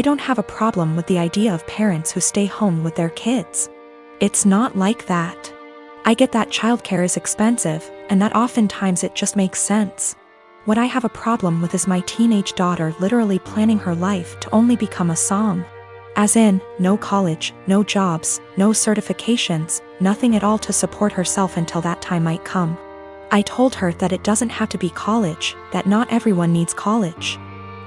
I don't have a problem with the idea of parents who stay home with their kids. It's not like that. I get that childcare is expensive, and that oftentimes it just makes sense. What I have a problem with is my teenage daughter literally planning her life to only become a som. As in, no college, no jobs, no certifications, nothing at all to support herself until that time might come. I told her that it doesn't have to be college, that not everyone needs college,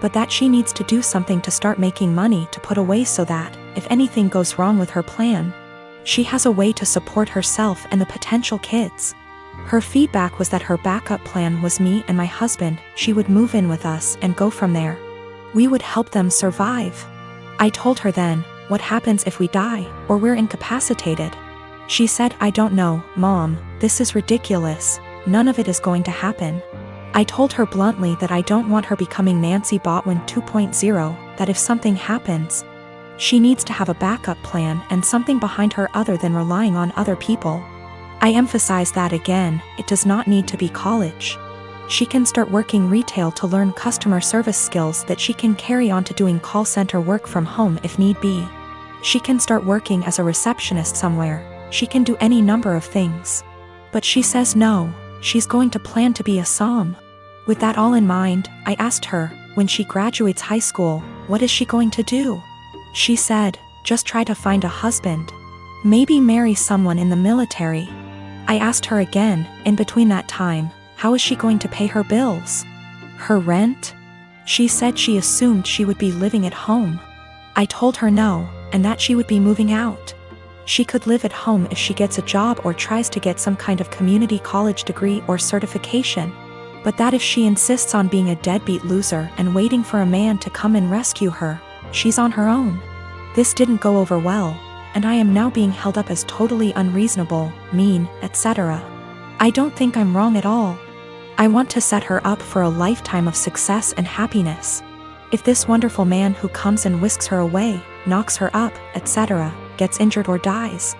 but that she needs to do something to start making money to put away so that, if anything goes wrong with her plan, she has a way to support herself and the potential kids. Her feedback was that her backup plan was me and my husband. She would move in with us and go from there. We would help them survive. I told her then, what happens if we die, or we're incapacitated? She said, I don't know, Mom, this is ridiculous. None of it is going to happen. I told her bluntly that I don't want her becoming Nancy Botwin 2.0, that if something happens, she needs to have a backup plan and something behind her other than relying on other people. I emphasize that again, it does not need to be college. She can start working retail to learn customer service skills that she can carry on to doing call center work from home if need be. She can start working as a receptionist somewhere. She can do any number of things. But she says no, she's going to plan to be a som. With that all in mind, I asked her, when she graduates high school, what is she going to do? She said, just try to find a husband. Maybe marry someone in the military. I asked her again, in between that time, how is she going to pay her bills? Her rent? She said she assumed she would be living at home. I told her no, and that she would be moving out. She could live at home if she gets a job or tries to get some kind of community college degree or certification. But that if she insists on being a deadbeat loser and waiting for a man to come and rescue her, she's on her own. This didn't go over well, and I am now being held up as totally unreasonable, mean, etc. I don't think I'm wrong at all. I want to set her up for a lifetime of success and happiness. If this wonderful man who comes and whisks her away, knocks her up, etc., gets injured or dies,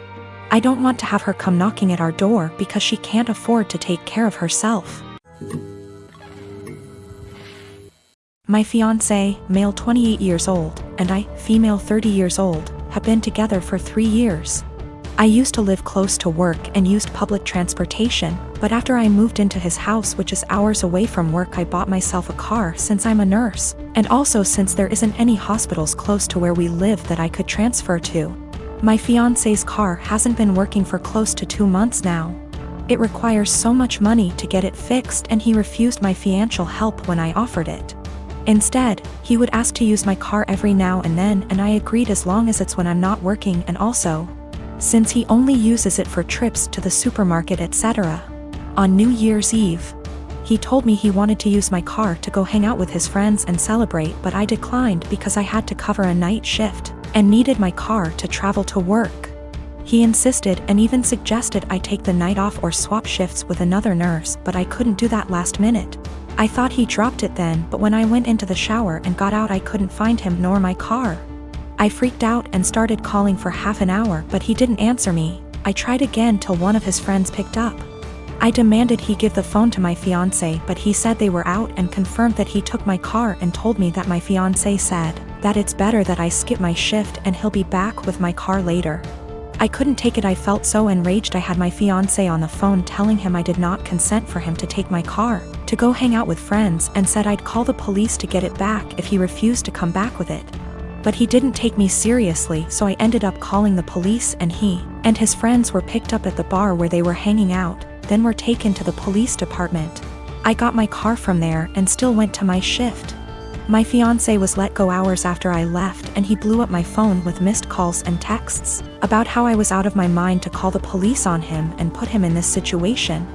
I don't want to have her come knocking at our door because she can't afford to take care of herself. My fiancé, male 28 years old, and I, female 30 years old, have been together for 3 years. I used to live close to work and used public transportation, but after I moved into his house, which is hours away from work, I bought myself a car since I'm a nurse, and also since there isn't any hospitals close to where we live that I could transfer to. My fiancé's car hasn't been working for close to 2 months now. It requires so much money to get it fixed, and he refused my financial help when I offered it. Instead, he would ask to use my car every now and then, and I agreed as long as it's when I'm not working, and also, since he only uses it for trips to the supermarket, etc. On New Year's Eve, he told me he wanted to use my car to go hang out with his friends and celebrate, but I declined because I had to cover a night shift and needed my car to travel to work. He insisted and even suggested I take the night off or swap shifts with another nurse, but I couldn't do that last minute. I thought he dropped it then, but when I went into the shower and got out, I couldn't find him nor my car. I freaked out and started calling for half an hour, but he didn't answer me. I tried again till one of his friends picked up. I demanded he give the phone to my fiancé, but he said they were out and confirmed that he took my car and told me that my fiancé said that it's better that I skip my shift and he'll be back with my car later. I couldn't take it. I felt so enraged. I had my fiancé on the phone telling him I did not consent for him to take my car to go hang out with friends, and said I'd call the police to get it back if he refused to come back with it. But he didn't take me seriously, so I ended up calling the police, and he and his friends were picked up at the bar where they were hanging out, then were taken to the police department. I got my car from there and still went to my shift. My fiancé was let go hours after I left, and he blew up my phone with missed calls and texts about how I was out of my mind to call the police on him and put him in this situation.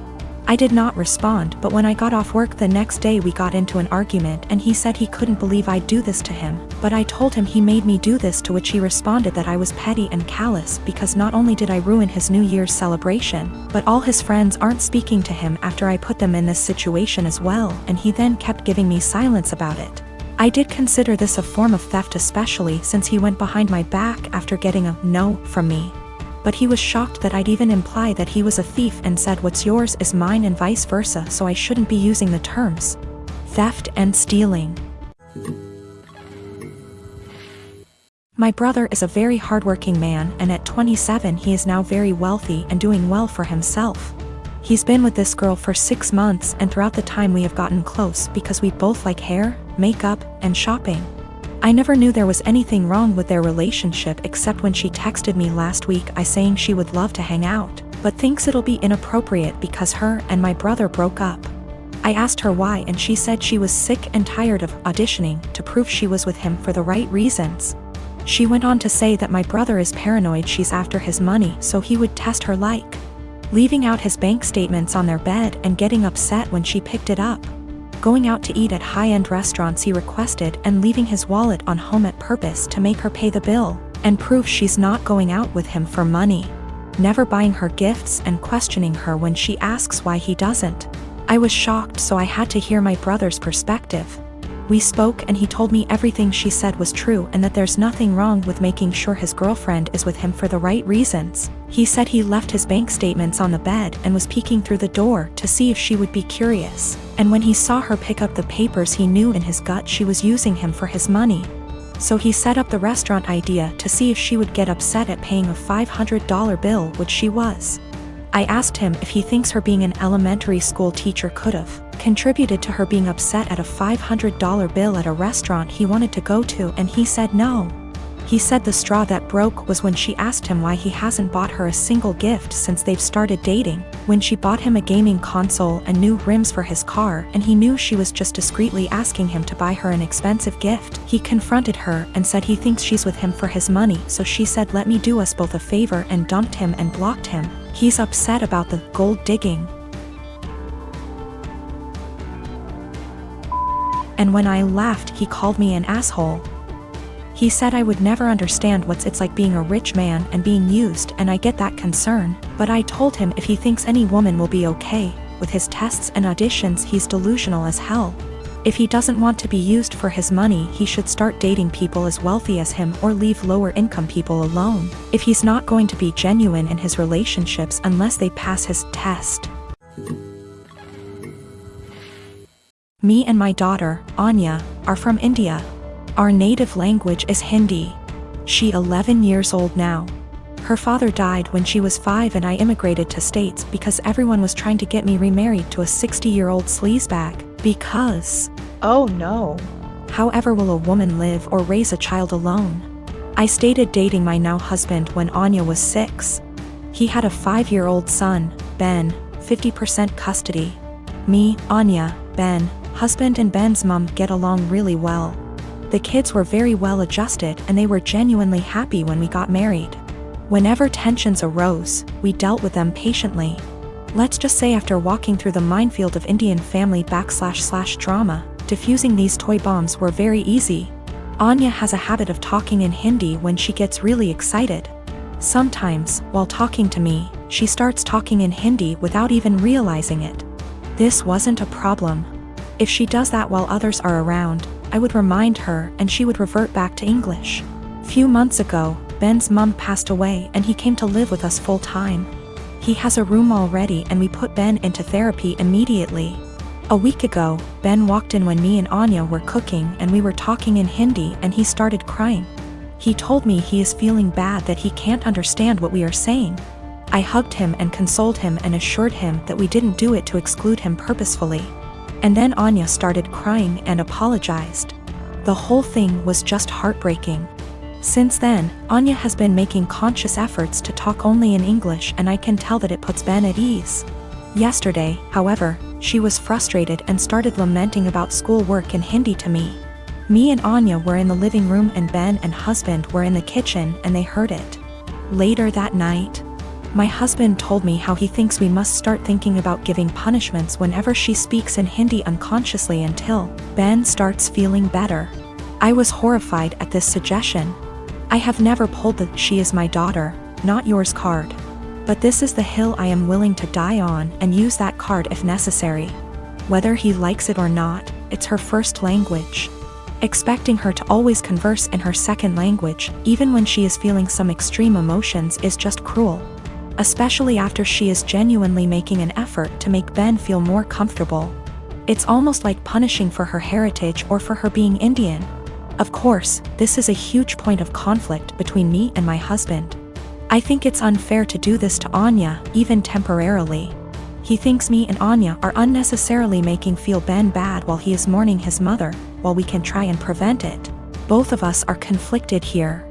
I did not respond, but when I got off work the next day we got into an argument, and he said he couldn't believe I'd do this to him, but I told him he made me do this, to which he responded that I was petty and callous because not only did I ruin his New Year's celebration, but all his friends aren't speaking to him after I put them in this situation as well, and he then kept giving me silence about it. I did consider this a form of theft, especially since he went behind my back after getting a no from me. But he was shocked that I'd even imply that he was a thief and said what's yours is mine and vice versa, so I shouldn't be using the terms theft and stealing. My brother is a very hardworking man, and at 27 he is now very wealthy and doing well for himself. He's been with this girl for 6 months, and throughout the time we have gotten close because we both like hair, makeup, and shopping. I never knew there was anything wrong with their relationship except when she texted me last week saying she would love to hang out, but thinks it'll be inappropriate because her and my brother broke up. I asked her why, and she said she was sick and tired of auditioning to prove she was with him for the right reasons. She went on to say that my brother is paranoid she's after his money, so he would test her, like leaving out his bank statements on their bed and getting upset when she picked it up, going out to eat at high-end restaurants he requested and leaving his wallet on home at purpose to make her pay the bill and prove she's not going out with him for money, never buying her gifts and questioning her when she asks why he doesn't. I was shocked, so I had to hear my brother's perspective. We spoke and he told me everything she said was true and that there's nothing wrong with making sure his girlfriend is with him for the right reasons. He said he left his bank statements on the bed and was peeking through the door to see if she would be curious, and when he saw her pick up the papers he knew in his gut she was using him for his money. So he set up the restaurant idea to see if she would get upset at paying a $500 bill, which she was. I asked him if he thinks her being an elementary school teacher could have contributed to her being upset at a $500 bill at a restaurant he wanted to go to, and he said no. He said the straw that broke was when she asked him why he hasn't bought her a single gift since they've started dating, when she bought him a gaming console and new rims for his car, and he knew she was just discreetly asking him to buy her an expensive gift. He confronted her and said he thinks she's with him for his money, so she said let me do us both a favor and dumped him and blocked him. He's upset about the gold digging. And when I laughed, he called me an asshole. He said I would never understand what it's like being a rich man and being used, and I get that concern, but I told him if he thinks any woman will be okay with his tests and auditions, he's delusional as hell. If he doesn't want to be used for his money, he should start dating people as wealthy as him or leave lower income people alone, if he's not going to be genuine in his relationships unless they pass his test. Me and my daughter, Anya, are from India. Our native language is Hindi. She's 11 years old now. Her father died when she was 5 and I immigrated to States because everyone was trying to get me remarried to a 60-year-old sleazebag. Because, oh no, however will a woman live or raise a child alone? I started dating my now husband when Anya was 6. He had a 5-year-old son, Ben, 50% custody. Me, Anya, Ben, husband and Ben's mom get along really well. The kids were very well adjusted and they were genuinely happy when we got married. Whenever tensions arose, we dealt with them patiently. Let's just say after walking through the minefield of Indian family / drama, diffusing these toy bombs were very easy. Anya has a habit of talking in Hindi when she gets really excited. Sometimes, while talking to me, she starts talking in Hindi without even realizing it. This wasn't a problem. If she does that while others are around, I would remind her and she would revert back to English. Few months ago, Ben's mom passed away and he came to live with us full time. He has a room already and we put Ben into therapy immediately. A week ago, Ben walked in when me and Anya were cooking and we were talking in Hindi and he started crying. He told me he is feeling bad that he can't understand what we are saying. I hugged him and consoled him and assured him that we didn't do it to exclude him purposefully. And then Anya started crying and apologized. The whole thing was just heartbreaking. Since then, Anya has been making conscious efforts to talk only in English and I can tell that it puts Ben at ease. Yesterday, however, she was frustrated and started lamenting about schoolwork in Hindi to me. Me and Anya were in the living room and Ben and husband were in the kitchen and they heard it. Later that night, my husband told me how he thinks we must start thinking about giving punishments whenever she speaks in Hindi unconsciously until Ben starts feeling better. I was horrified at this suggestion. I have never pulled the "she is my daughter, not yours" card. But this is the hill I am willing to die on and use that card if necessary. Whether he likes it or not, it's her first language. Expecting her to always converse in her second language, even when she is feeling some extreme emotions, is just cruel. Especially after she is genuinely making an effort to make Ben feel more comfortable. It's almost like punishing for her heritage or for her being Indian. Of course, this is a huge point of conflict between me and my husband. I think it's unfair to do this to Anya, even temporarily. He thinks me and Anya are unnecessarily making feel Ben bad while he is mourning his mother, while we can try and prevent it. Both of us are conflicted here.